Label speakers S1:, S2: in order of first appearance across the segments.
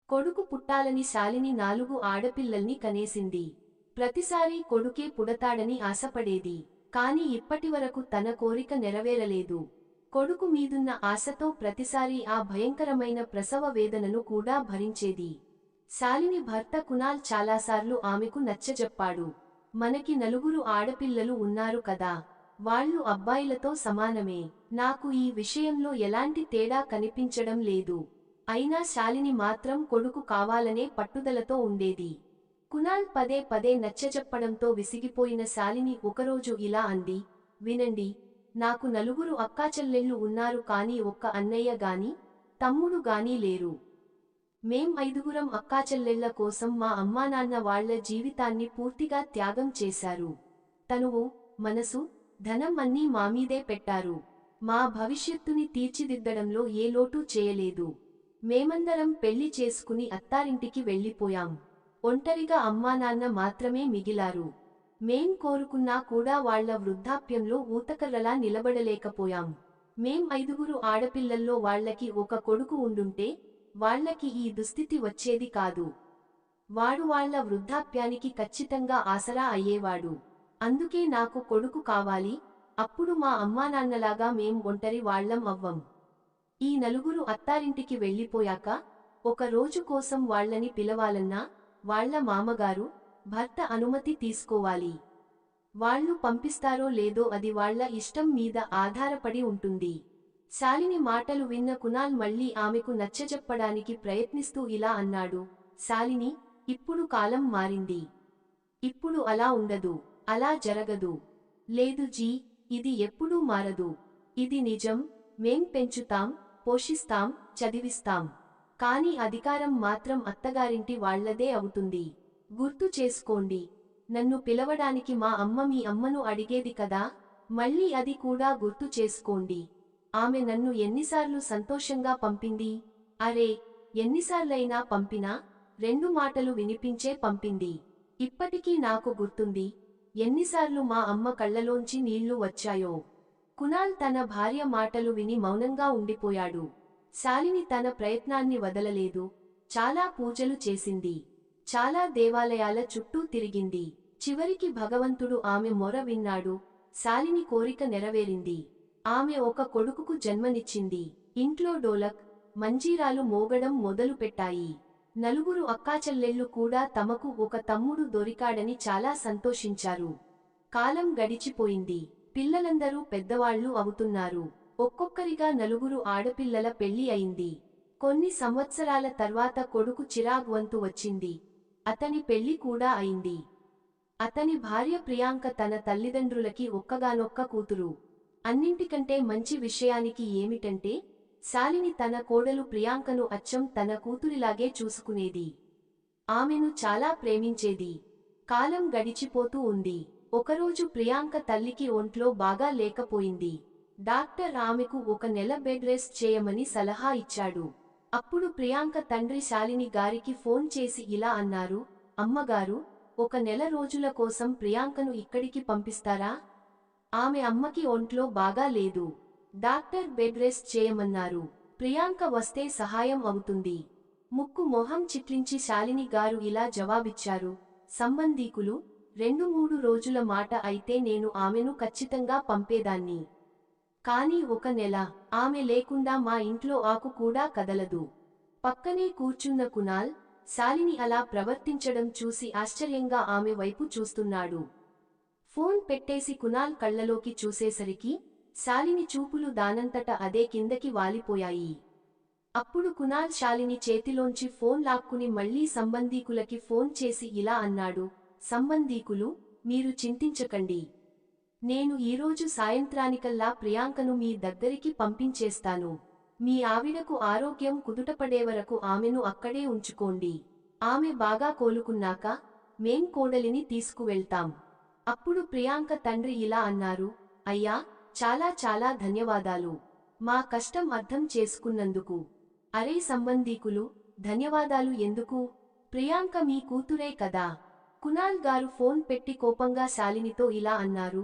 S1: కొడుకు పుట్టాలని శాలిని 4 ఆడపిల్లల్ని కనేసింది. ప్రతిసారీ కొడుకే పుడతాడని ఆశపడేది. కాని ఇప్పటివరకు తన కోరిక నెరవేరలేదు. కొడుకు మీదున్న ఆశతో ప్రతిసారీ ఆ భయంకరమైన ప్రసవ వేదనను కూడా భరించేది. శాలిని భర్త కునాల్ చాలాసార్లు ఆమెకు నచ్చజెప్పాడు. మనకి 4 ఆడపిల్లలు ఉన్నారు కదా, వాళ్ళు అబ్బాయిలతో సమానమే. నాకు ఈ విషయంలో ఎలాంటి తేడా కనిపించడం లేదు. అయినా శాలిని మాత్రం కొడుకు కావాలనే పట్టుదలతో ఉండేది. కునాల్ పదే పదే నచ్చజెప్పడంతో విసిగిపోయిన శాలిని ఒకరోజు ఇలా అంది, వినండి, నాకు 4 అక్కాచెల్లెళ్ళు ఉన్నారు కాని ఒక్క అన్నయ్య గాని తమ్ముడు గాని లేరు. మేం 5గురం అక్కాచెల్లెళ్ల కోసం మా అమ్మానాన్న వాళ్ల జీవితాన్ని పూర్తిగా త్యాగం చేశారు. తనువు, మనసు, ధనం అన్నీ మామీదే పెట్టారు. మా భవిష్యత్తుని తీర్చిదిద్దడంలో ఏ లోటు చేయలేదు. మేమందరం పెళ్లి చేసుకుని అత్తారింటికి వెళ్ళిపోయాం. ఒంటరిగా అమ్మానాన్న మాత్రమే మిగిలారు. మేం కోరుకున్నా కూడా వాళ్ల వృద్ధాప్యంలో ఊతకర్రలా నిలబడలేకపోయాం. మేం 5గురు ఆడపిల్లల్లో వాళ్లకి ఒక కొడుకు ఉండుంటే వాళ్లకి ఈ దుస్థితి వచ్చేది కాదు. వాడు వాళ్ల వృద్ధాప్యానికి ఖచ్చితంగా ఆసరా అయ్యేవాడు. అందుకే నాకు కొడుకు కావాలి. అప్పుడు మా అమ్మానాన్నలాగా మేం ఒంటరి వాళ్లం అవ్వం. ఈ 4 అత్తారింటికి వెళ్ళిపోయాక ఒక రోజు కోసం వాళ్లని పిలవాలన్నా వాళ్ల మామగారు, భర్త అనుమతి తీసుకోవాలి. వాళ్ళు పంపిస్తారో లేదో అది వాళ్ల ఇష్టం మీద ఆధారపడి ఉంటుంది. శాలిని మాటలు విన్న కునాల్ మళ్లీ ఆమెకు నచ్చజెప్పడానికి ప్రయత్నిస్తూ ఇలా అన్నాడు, శాలిని, ఇప్పుడు కాలం మారింది. ఇప్పుడు అలా ఉండదు. అలా జరగదు. లేదు జీ, ఇది ఎప్పుడూ మారదు. ఇది నిజం. మేం పెంచుతాం, పోషిస్తాం, చదివిస్తాం. కాని అధికారం మాత్రం అత్తగారింటి వాళ్లదే అవుతుంది. గుర్తు చేసుకోండి. నన్ను పిలవడానికి మా అమ్మ మీ అమ్మను అడిగేది కదా, మళ్ళీ అది కూడా గుర్తు చేసుకోండి. ఆమె నన్ను ఎన్నిసార్లు సంతోషంగా పంపింది. అరే, ఎన్నిసార్లైనా పంపినా 2 మాటలు వినిపించే పంపింది. ఇప్పటికీ నాకు గుర్తుంది ఎన్నిసార్లు మా అమ్మ కళ్ళలోంచి నీళ్లు వచ్చాయో. కునాల్ తన భార్య మాటలు విని మౌనంగా ఉండిపోయాడు. శాలిని తన ప్రయత్నాన్ని వదలలేదు. చాలా పూజలు చేసింది. చాలా దేవాలయాల చుట్టూ తిరిగింది. చివరికి భగవంతుడు ఆమె మొర విన్నాడు. శాలిని కోరిక నెరవేరింది. ఆమె ఒక కొడుకుకు జన్మనిచ్చింది. ఇంట్లో డోలక్, మంజీరాలు మోగడం మొదలుపెట్టాయి. 4 అక్కాచెల్లెళ్ళు కూడా తమకు ఒక తమ్ముడు దొరికాడని చాలా సంతోషించారు. కాలం గడిచిపోయింది. పిల్లలందరూ పెద్దవాళ్లు అవుతున్నారు. ఒక్కొక్కరిగా 4 ఆడపిల్లల పెళ్లి అయింది. కొన్ని సంవత్సరాల తర్వాత కొడుకు చిరాగ్ వంతు వచ్చింది. అతని పెళ్లి కూడా అయింది. అతని భార్య ప్రియాంక తన తల్లిదండ్రులకి ఒక్కగానొక్క కూతురు. అన్నింటికంటే మంచి విషయానికి ఏమిటంటే శాలిని తన కోడలు ప్రియాంకను అచ్చం తన కూతురిలాగే చూసుకునేది. ఆమెను చాలా ప్రేమించేది. కాలం గడిచిపోతూ ఉంది. ఒకరోజు ప్రియాంక తల్లికి ఒంట్లో బాగా లేకపోయింది. డాక్టర్ ఆమెకు 1 నెల బెడ్ రెస్ట్ చేయమని సలహా ఇచ్చాడు. అప్పుడు ప్రియాంక తండ్రి శాలిని గారికి ఫోన్ చేసి ఇలా అన్నారు, అమ్మగారు, 1 నెల రోజుల కోసం ప్రియాంకను ఇక్కడికి పంపిస్తారా? ఆమె అమ్మకి ఒంట్లో బాగా లేదు. డాక్టర్ బెడ్ రెస్ట్ చేయమన్నారు. ప్రియాంక వస్తే సహాయం అవుతుంది. ముక్కు మొహం చిట్లించి శాలిని గారు ఇలా జవాబిచ్చారు, సంబంధీకులు 2-3 రోజుల మాట అయితే నేను ఆమెను ఖచ్చితంగా పంపేదాన్ని. కానీ 1 నెల ఆమె లేకుండా మా ఇంట్లో ఆకు కూడా కదలదు. పక్కనే కూర్చున్న కునాల్ శాలిని అలా ప్రవర్తించడం చూసి ఆశ్చర్యంగా ఆమె వైపు చూస్తున్నాడు. ఫోన్ పెట్టేసి కునాల్ కళ్ళలోకి చూసేసరికి శాలిని చూపులు దానంతట అదే కిందకి వాలిపోయాయి. అప్పుడు కునాల్ శాలిని చేతిలోంచి ఫోన్ లాక్కుని మళ్లీ సంబంధీకులకి ఫోన్ చేసి ఇలా అన్నాడు, సంబంధీకులు, మీరు చింతించకండి. నేను ఈరోజు సాయంత్రానికల్లా ప్రియాంకను మీ దగ్గరికి పంపించేస్తాను. మీ ఆవిడకు ఆరోగ్యం కుదుటపడే వరకు ఆమెను అక్కడే ఉంచుకోండి. ఆమె బాగా కోలుకున్నాక మేం కోడలిని తీసుకువెళ్తాం. అప్పుడు ప్రియాంక తండ్రి ఇలా అన్నారు, అయ్యా, చాలా చాలా ధన్యవాదాలు. మా కష్టం అర్థం చేసుకున్నందుకు. అరే సంబంధీకులు, ధన్యవాదాలు ఎందుకు? ప్రియాంక మీ కూతురే కదా. కునాల్ గారు ఫోన్ పెట్టి కోపంగా శాలినితో ఇలా అన్నారు,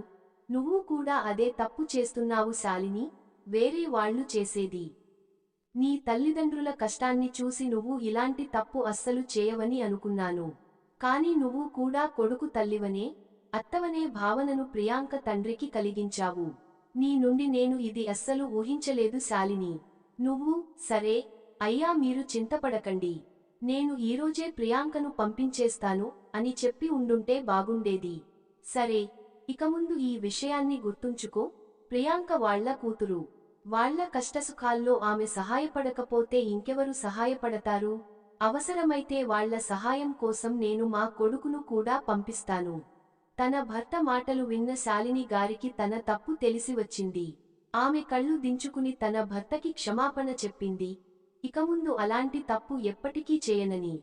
S1: నువ్వు కూడా అదే తప్పు చేస్తున్నావు శాలిని, వేరే వాళ్ళు చేసేది నీ తల్లిదండ్రుల కష్టాన్ని చూసి నువ్వు ఇలాంటి తప్పు అస్సలు చేయవని అనుకున్నాను. కాని నువ్వు కూడా కొడుకు తల్లివనే, అత్తవనే భావనను ప్రియాంక తండ్రికి కలిగించావు. నీ నుండి నేను ఇది అస్సలు ఊహించలేదు శాలిని. నువ్వు, సరే అయ్యా మీరు చింతపడకండి. నేను ఈరోజే ప్రియాంకను పంపించేస్తాను అని చెప్పి ఉండుంటే బాగుండేది. సరే, ఇక ముందు ఈ విషయాన్ని గుర్తుంచుకో. ప్రియాంక వాళ్ళ కూతురు. వాళ్ళ కష్టసుఖాల్లో ఆమె సహాయపడకపోతే ఇంకెవరు సహాయపడతారు? అవసరమైతే వాళ్ళ సహాయం కోసం నేను మా కొడుకును కూడా పంపిస్తాను. తన భర్త మాటలు విన్న శాలిని గారికి తన తప్పు తెలిసి వచ్చింది. ఆమె కళ్ళు దించుకుని తన భర్తకి క్షమాపణ చెప్పింది. ఇక ముందు అలాంటి తప్పు ఎప్పటికీ చేయనని.